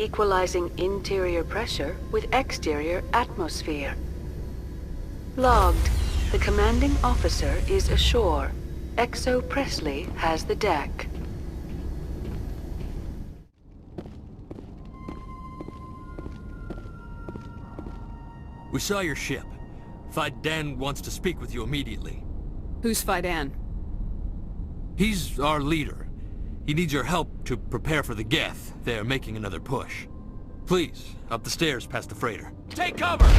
equalizing interior pressure with exterior atmosphere. Logged. The commanding officer is ashore. Exo Presley has the deck. We saw your ship. Fidan wants to speak with you immediately. Who's Fidan? He's our leader. He needs your help to prepare for the Geth. They're making another push. Please, up the stairs past the freighter. Take cover!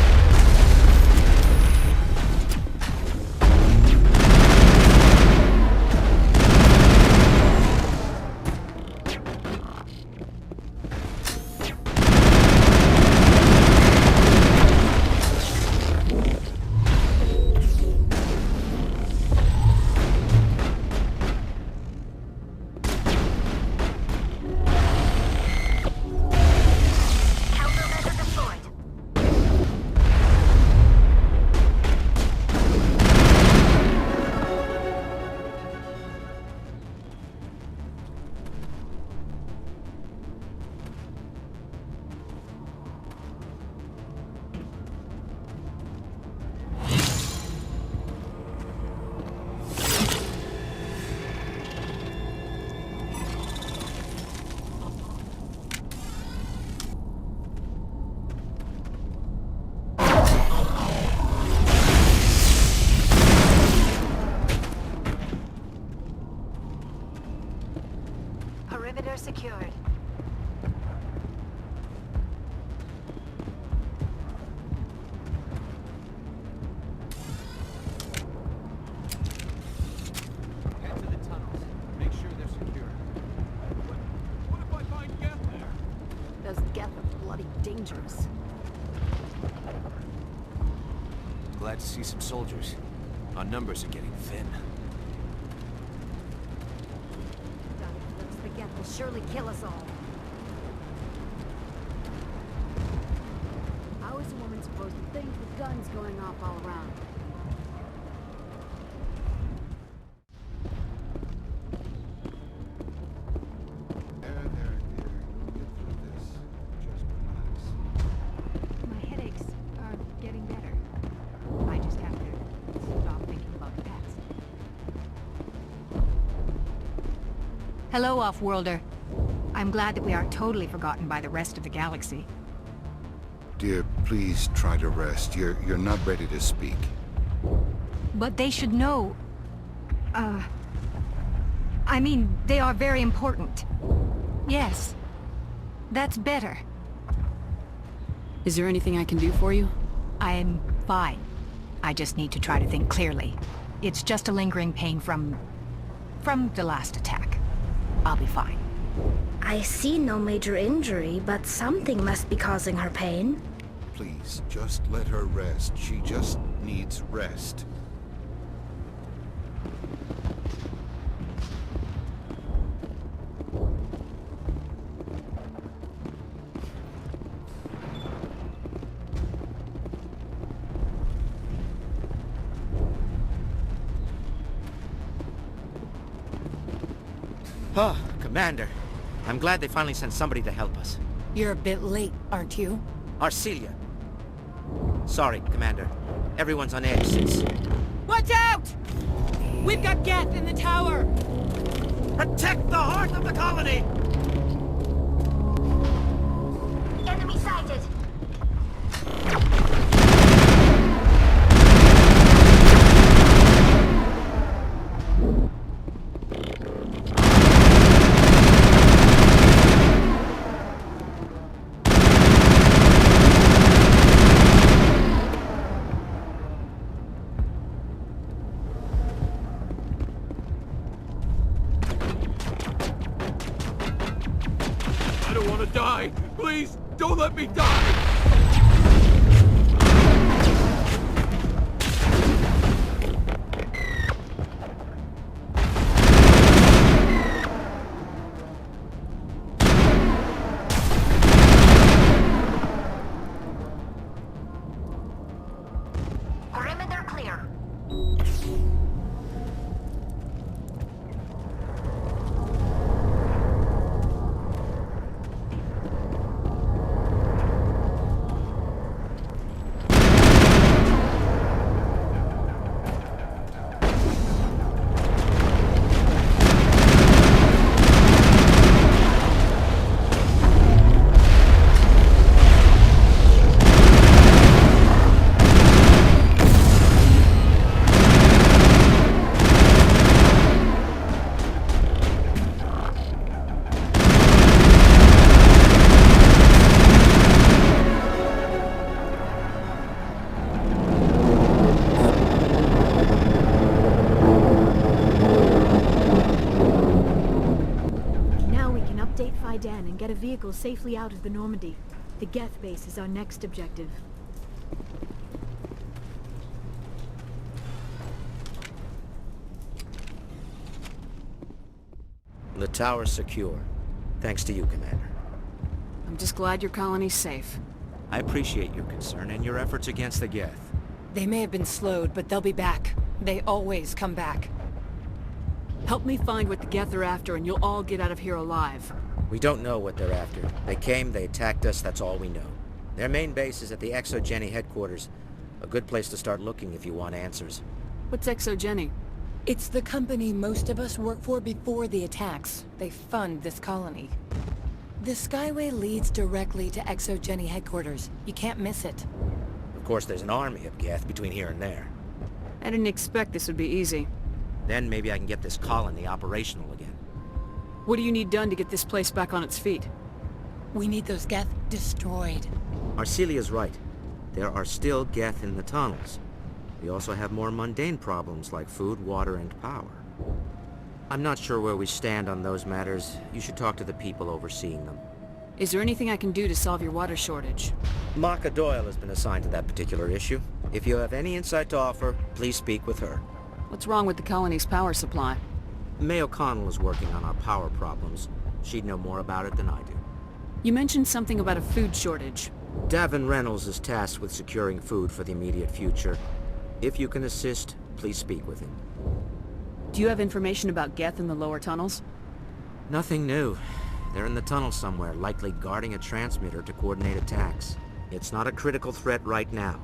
Perimeter secured. Head to the tunnels. Make sure they're secure. What if I find Geth there? Those Geth are bloody dangerous. Glad to see some soldiers. Our numbers are getting thin. The Geth will surely kill us all. How is a woman supposed to think with guns going off all around? My headaches are getting better. I just have to stop thinking about the past. Hello, Offworlder. I'm glad that we aren't totally forgotten by the rest of the galaxy. Dear, please try to rest. You're not ready to speak. But they should know... I mean, they are very important. Yes. That's better. Is there anything I can do for you? I'm fine. I just need to try to think clearly. It's just a lingering pain from the last attack. I'll be fine. I see no major injury, but something must be causing her pain. Please, just let her rest. She just needs rest. Oh, Commander. I'm glad they finally sent somebody to help us. You're a bit late, aren't you? Our Celia. Sorry, Commander. Everyone's on edge since... Watch out! We've got Geth in the tower! Protect the heart of the colony! Enemy sighted! I don't want to die! Please, don't let me die! Perimeter clear. vehicles safely out of the Normandy. The Geth Base is our next objective. The tower's secure. Thanks to you, Commander. I'm just glad your colony's safe. I appreciate your concern and your efforts against the Geth. They may have been slowed, but they'll be back. They always come back. Help me find what the Geth are after and you'll all get out of here alive. We don't know what they're after. They came, they attacked us, that's all we know. Their main base is at the Exogeny headquarters. A good place to start looking if you want answers. What's Exogeny? It's the company most of us worked for before the attacks. They fund this colony. The Skyway leads directly to Exogeny headquarters. You can't miss it. Of course, there's an army of Geth between here and there. I didn't expect this would be easy. Then maybe I can get this colony operational again. What do you need done to get this place back on its feet? We need those Geth destroyed. Celia's right. There are still Geth in the tunnels. We also have more mundane problems like food, water, and power. I'm not sure where we stand on those matters. You should talk to the people overseeing them. Is there anything I can do to solve your water shortage? Maka Doyle has been assigned to that particular issue. If you have any insight to offer, please speak with her. What's wrong with the colony's power supply? May O'Connell is working on our power problems. She'd know more about it than I do. You mentioned something about a food shortage. Davin Reynolds is tasked with securing food for the immediate future. If you can assist, please speak with him. Do you have information about Geth in the lower tunnels? Nothing new. They're in the tunnel somewhere, likely guarding a transmitter to coordinate attacks. It's not a critical threat right now,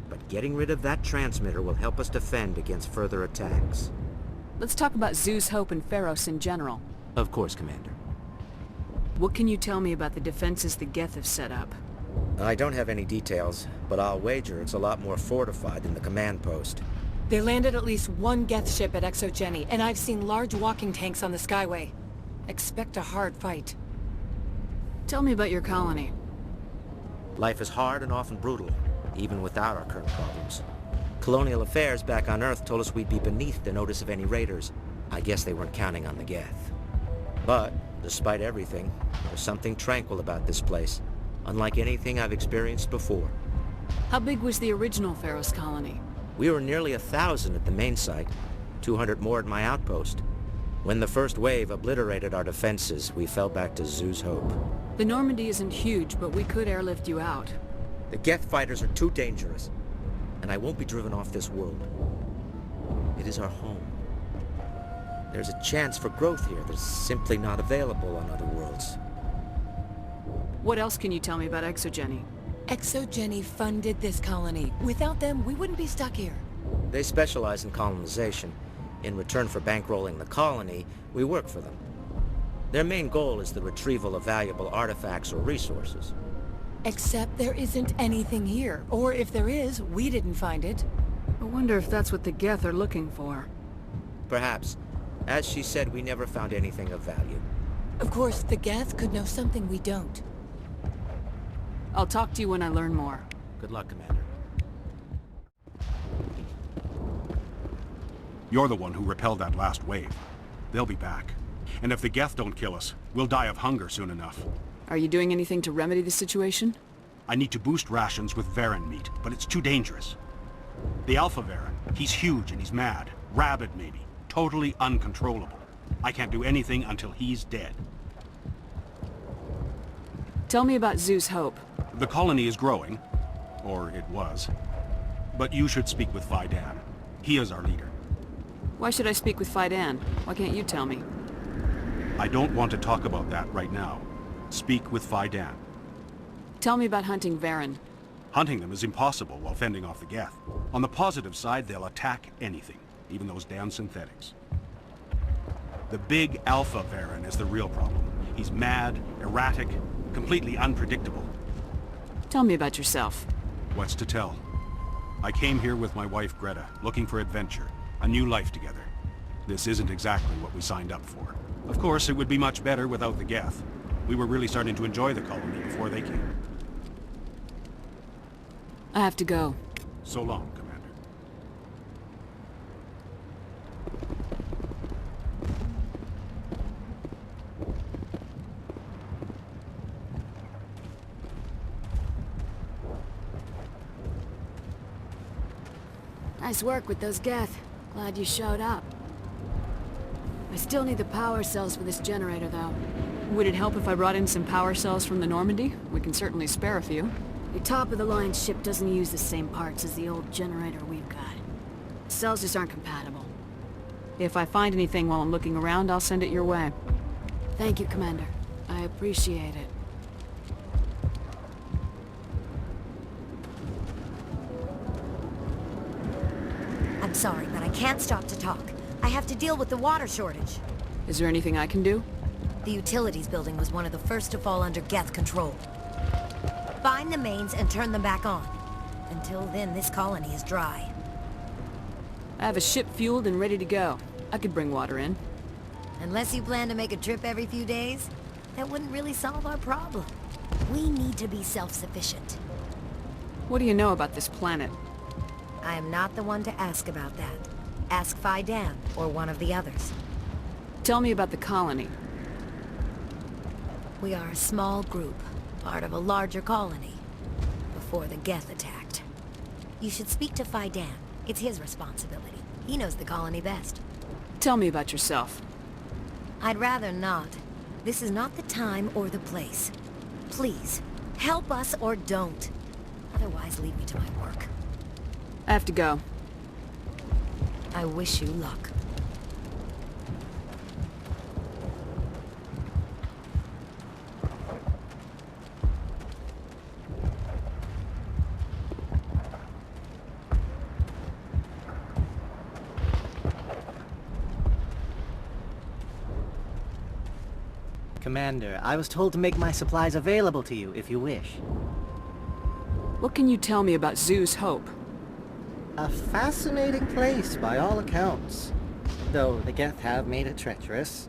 but getting rid of that transmitter will help us defend against further attacks. Let's talk about Zeus Hope and Feros in general. Of course, Commander. What can you tell me about the defenses the Geth have set up? I don't have any details, but I'll wager it's a lot more fortified than the command post. They landed at least one Geth ship at Exogeny, and I've seen large walking tanks on the Skyway. Expect a hard fight. Tell me about your colony. Life is hard and often brutal, even without our current problems. Colonial affairs back on Earth told us we'd be beneath the notice of any raiders. I guess they weren't counting on the Geth. But, despite everything, there's something tranquil about this place, unlike anything I've experienced before. How big was the original Feros colony? We were nearly 1,000 at the main site, 200 more at my outpost. When the first wave obliterated our defenses, we fell back to Zeus Hope. The Normandy isn't huge, but we could airlift you out. The Geth fighters are too dangerous, and I won't be driven off this world. It is our home. There's a chance for growth here that's simply not available on other worlds. What else can you tell me about Exogeny? Exogeny funded this colony. Without them, we wouldn't be stuck here. They specialize in colonization. In return for bankrolling the colony, we work for them. Their main goal is the retrieval of valuable artifacts or resources. Except there isn't anything here. Or if there is, we didn't find it. I wonder if that's what the Geth are looking for. Perhaps. As she said, we never found anything of value. Of course, the Geth could know something we don't. I'll talk to you when I learn more. Good luck, Commander. You're the one who repelled that last wave. They'll be back. And if the Geth don't kill us, we'll die of hunger soon enough. Are you doing anything to remedy the situation? I need to boost rations with Varen meat, but it's too dangerous. The Alpha Varen, he's huge and he's mad. Rabid, maybe. Totally uncontrollable. I can't do anything until he's dead. Tell me about Zeus Hope. The colony is growing. Or it was. But you should speak with Fidan. He is our leader. Why should I speak with Fidan? Why can't you tell me? I don't want to talk about that right now. Speak with Fidan. Tell me about hunting Varen. Hunting them is impossible while fending off the Geth. On the positive side, they'll attack anything, even those damn synthetics. The big Alpha Varen is the real problem. He's mad, erratic, completely unpredictable. Tell me about yourself. What's to tell? I came here with my wife Greta, looking for adventure, a new life together. This isn't exactly what we signed up for. Of course, it would be much better without the Geth. We were really starting to enjoy the colony before they came. I have to go. So long, Commander. Nice work with those Geth. Glad you showed up. I still need the power cells for this generator, though. Would it help if I brought in some power cells from the Normandy? We can certainly spare a few. The top-of-the-line ship doesn't use the same parts as the old generator we've got. Cells just aren't compatible. If I find anything while I'm looking around, I'll send it your way. Thank you, Commander. I appreciate it. I'm sorry, but I can't stop to talk. I have to deal with the water shortage. Is there anything I can do? The utilities building was one of the first to fall under Geth control. Find the mains and turn them back on. Until then, this colony is dry. I have a ship fueled and ready to go. I could bring water in. Unless you plan to make a trip every few days, that wouldn't really solve our problem. We need to be self-sufficient. What do you know about this planet? I am not the one to ask about that. Ask Fidan, or one of the others. Tell me about the colony. We are a small group, part of a larger colony, before the Geth attacked. You should speak to Fidan. It's his responsibility. He knows the colony best. Tell me about yourself. I'd rather not. This is not the time or the place. Please, help us or don't. Otherwise, leave me to my work. I have to go. I wish you luck. Commander, I was told to make my supplies available to you if you wish. What can you tell me about Zoo's Hope? A fascinating place by all accounts, though the Geth have made it treacherous.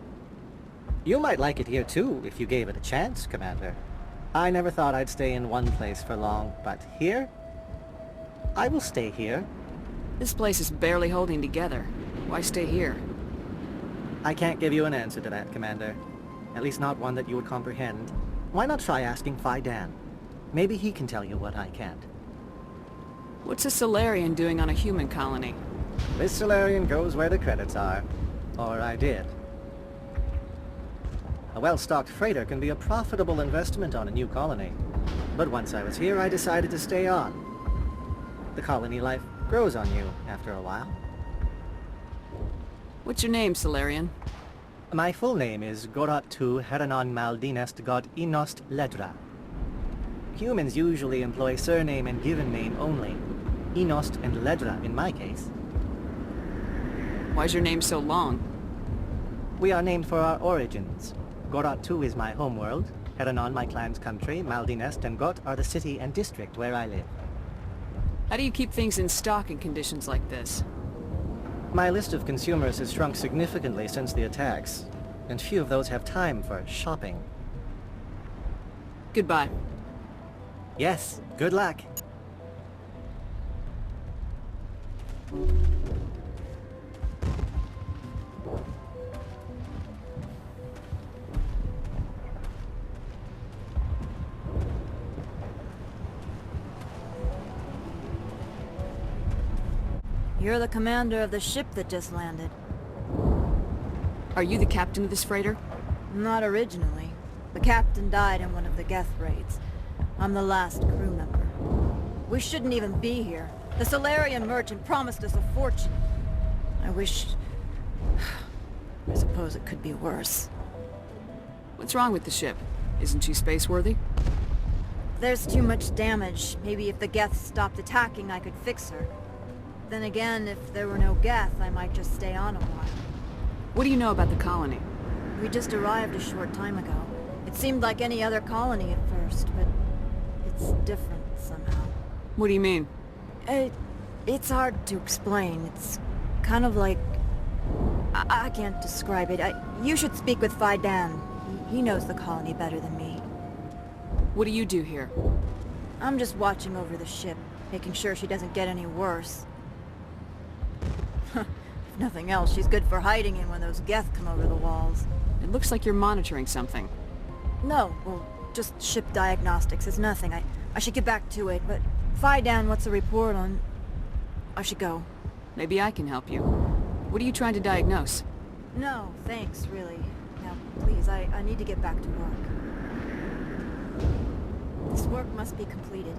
You might like it here too, if you gave it a chance, Commander. I never thought I'd stay in one place for long, but here? I will stay here. This place is barely holding together. Why stay here? I can't give you an answer to that, Commander. At least not one that you would comprehend. Why not try asking Fidan? Maybe he can tell you what I can't. What's a Silurian doing on a human colony? This Silurian goes where the credits are. Or I did. A well-stocked freighter can be a profitable investment on a new colony. But once I was here, I decided to stay on. The colony life grows on you after a while. What's your name, Silurian? My full name is Goratu Heranon Maldinest God Inost Ledra. Humans usually employ surname and given name only. Inost and Ledra in my case. Why's your name so long? We are named for our origins. Goratu is my homeworld, Heranon my clan's country, Maldinest and Got are the city and district where I live. How do you keep things in stock in conditions like this? My list of consumers has shrunk significantly since the attacks, and few of those have time for shopping. Goodbye. Yes, good luck. You're the commander of the ship that just landed. Are you the captain of this freighter? Not originally. The captain died in one of the Geth raids. I'm the last crew member. We shouldn't even be here. The Solarian merchant promised us a fortune. I wish... I suppose it could be worse. What's wrong with the ship? Isn't she space-worthy? There's too much damage. Maybe if the Geth stopped attacking, I could fix her. Then again, if there were no Geth, I might just stay on a while. What do you know about the colony? We just arrived a short time ago. It seemed like any other colony at first, but it's different somehow. What do you mean? It's hard to explain. It's kind of like... I can't describe it. You should speak with Fidan. He knows the colony better than me. What do you do here? I'm just watching over the ship, making sure she doesn't get any worse. If nothing else, she's good for hiding in when those Geth come over the walls. It looks like you're monitoring something. No, well, just ship diagnostics. It's nothing. I should get back to it, but... Fidan, what's the report on... I should go. Maybe I can help you. What are you trying to diagnose? No, thanks, really. Now, please, I need to get back to work. This work must be completed.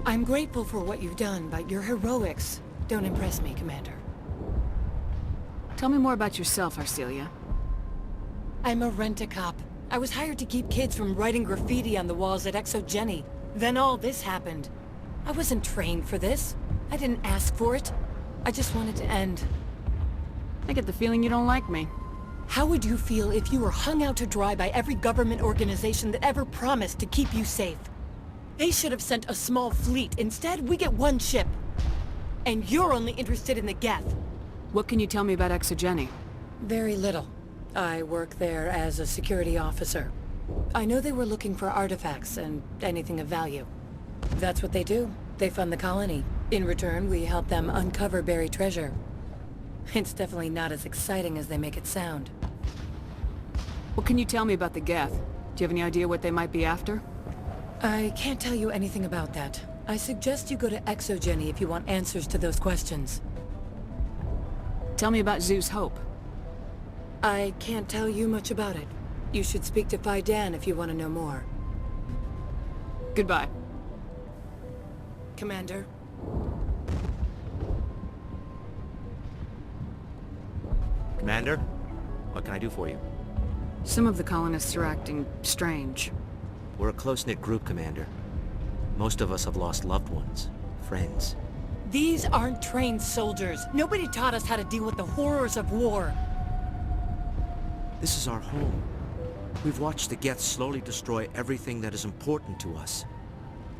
I'm grateful for what you've done, but your heroics don't impress me, Commander. Tell me more about yourself, Celia. I'm a rent-a-cop. I was hired to keep kids from writing graffiti on the walls at Exogeny. Then all this happened. I wasn't trained for this. I didn't ask for it. I just wanted to end. I get the feeling you don't like me. How would you feel if you were hung out to dry by every government organization that ever promised to keep you safe? They should have sent a small fleet. Instead, we get one ship. And you're only interested in the Geth. What can you tell me about Exogeny? Very little. I work there as a security officer. I know they were looking for artifacts and anything of value. That's what they do. They fund the colony. In return, we help them uncover buried treasure. It's definitely not as exciting as they make it sound. What can you tell me about the Geth? Do you have any idea what they might be after? I can't tell you anything about that. I suggest you go to Exogeny if you want answers to those questions. Tell me about Zoo's Hope. I can't tell you much about it. You should speak to Fidan if you want to know more. Goodbye. Commander. Commander, what can I do for you? Some of the colonists are acting strange. We're a close-knit group, Commander. Most of us have lost loved ones, friends. These aren't trained soldiers. Nobody taught us how to deal with the horrors of war. This is our home. We've watched the Geth slowly destroy everything that is important to us.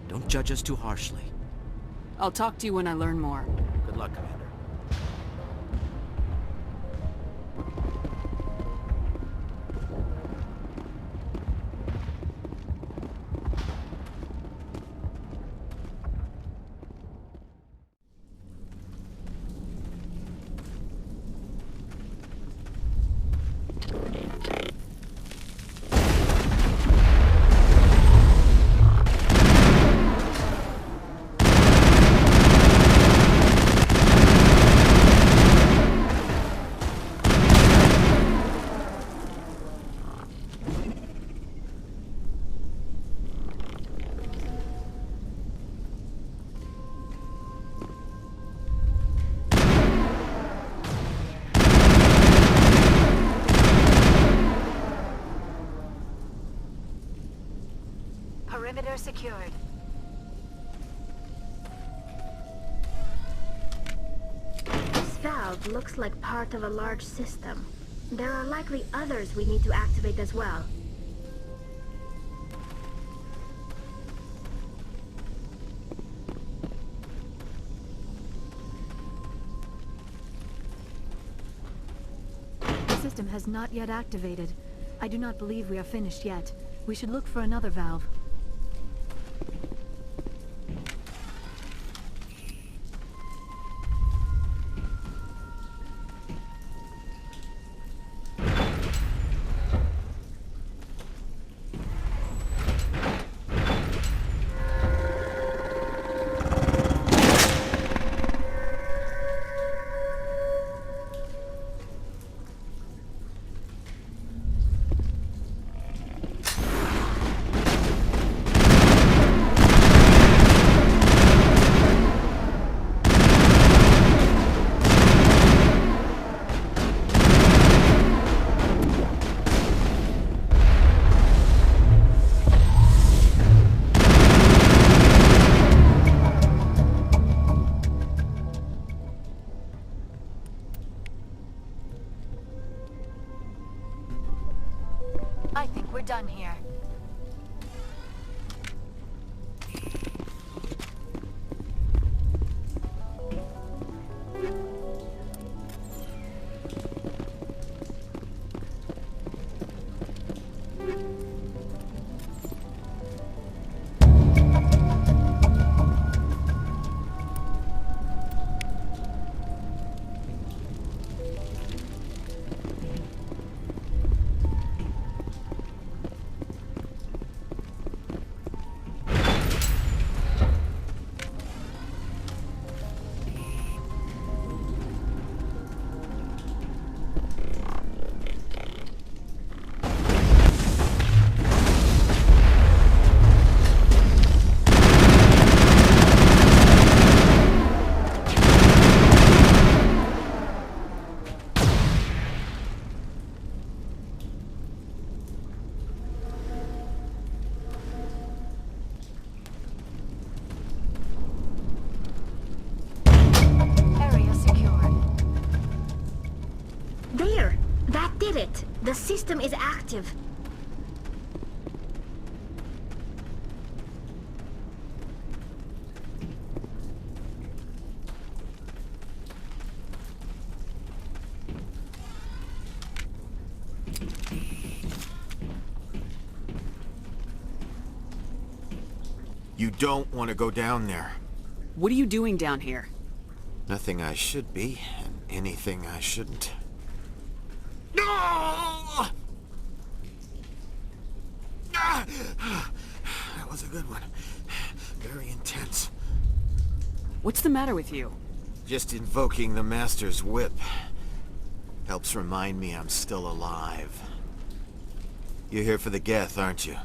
Don't judge us too harshly. I'll talk to you when I learn more. Good luck, Commander. Perimeter secured. This valve looks like part of a large system. There are likely others we need to activate as well. The system has not yet activated. I do not believe we are finished yet. We should look for another valve. I think we're done here. system is active. You don't want to go down there. What are you doing down here? Nothing I should be, and anything I shouldn't. No! That was a good one. Very intense. What's the matter with you? Just invoking the Master's whip helps remind me I'm still alive. You're here for the Geth, aren't you?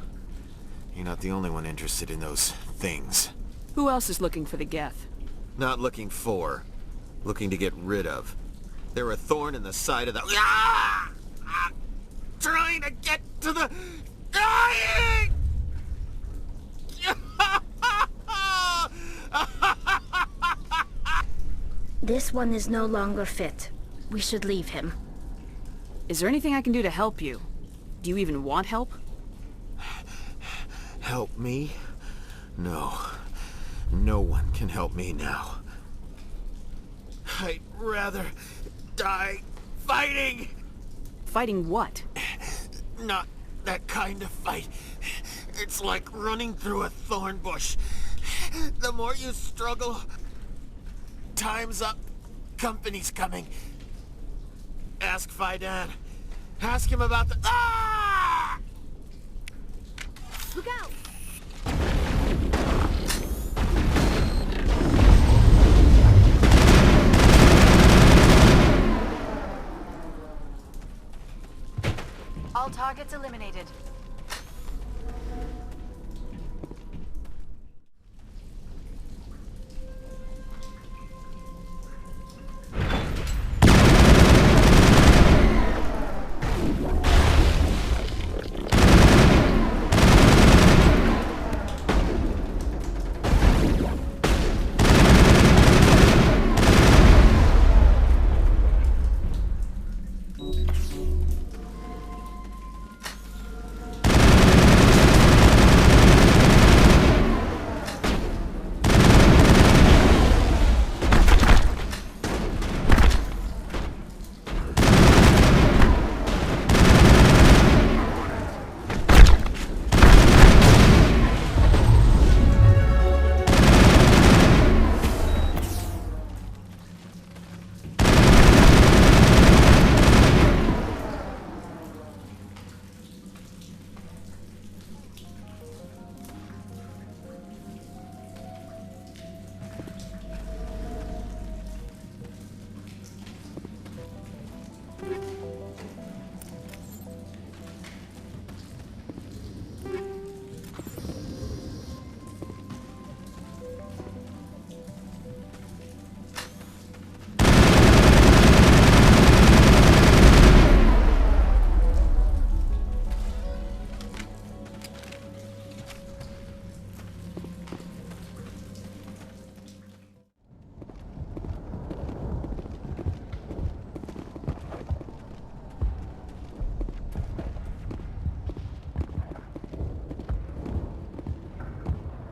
You're not the only one interested in those things. Who else is looking for the Geth? Not looking for. Looking to get rid of. They're a thorn in the side of the... Ah! Ah! Trying to get to the... Dying! This one is no longer fit. We should leave him. Is there anything I can do to help you? Do you even want help? Help me? No. No one can help me now. I'd rather die fighting! Fighting what? Not that kind of fight. It's like running through a thorn bush. The more you struggle, time's up. Company's coming. Ask Faidan. Ask him about the... Ah! Look out! All targets eliminated.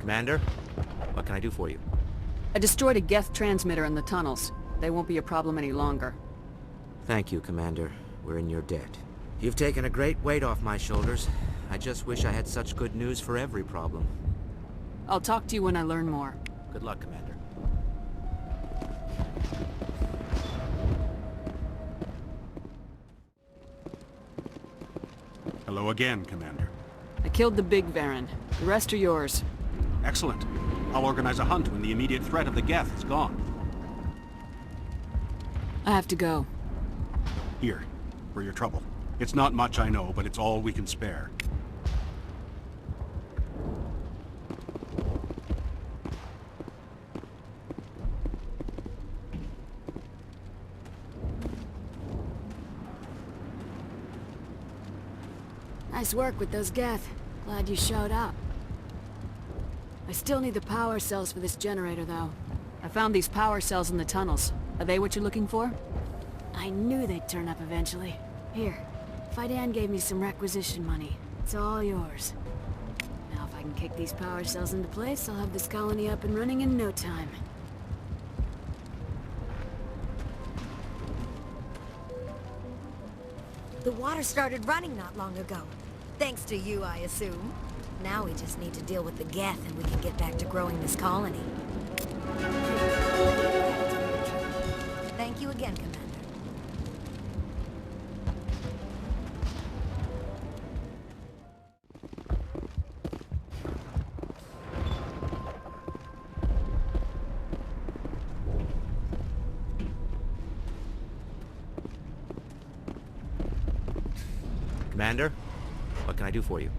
Commander, what can I do for you? I destroyed a Geth transmitter in the tunnels. They won't be a problem any longer. Thank you, Commander. We're in your debt. You've taken a great weight off my shoulders. I just wish I had such good news for every problem. I'll talk to you when I learn more. Good luck, Commander. Hello again, Commander. I killed the big Baron. The rest are yours. Excellent. I'll organize a hunt when the immediate threat of the Geth is gone. I have to go. Here, for your trouble. It's not much, I know, but it's all we can spare. Nice work with those Geth. Glad you showed up. I still need the power cells for this generator, though. I found these power cells in the tunnels. Are they what you're looking for? I knew they'd turn up eventually. Here, Fidan gave me some requisition money. It's all yours. Now if I can kick these power cells into place, I'll have this colony up and running in no time. The water started running not long ago. Thanks to you, I assume. Now we just need to deal with the Geth and we can get back to growing this colony. Thank you again, Commander. Commander, what can I do for you?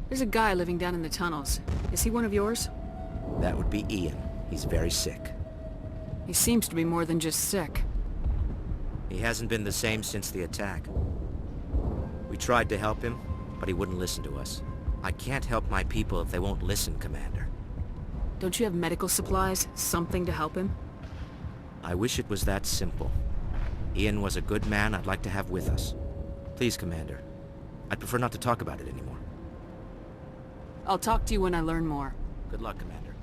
There's a guy living down in the tunnels. Is he one of yours? That would be Ian. He's very sick. He seems to be more than just sick. He hasn't been the same since the attack. We tried to help him, but he wouldn't listen to us. I can't help my people if they won't listen, Commander. Don't you have medical supplies? Something to help him? I wish it was that simple. Ian was a good man I'd like to have with us. Please, Commander. I'd prefer not to talk about it anymore. I'll talk to you when I learn more. Good luck, Commander.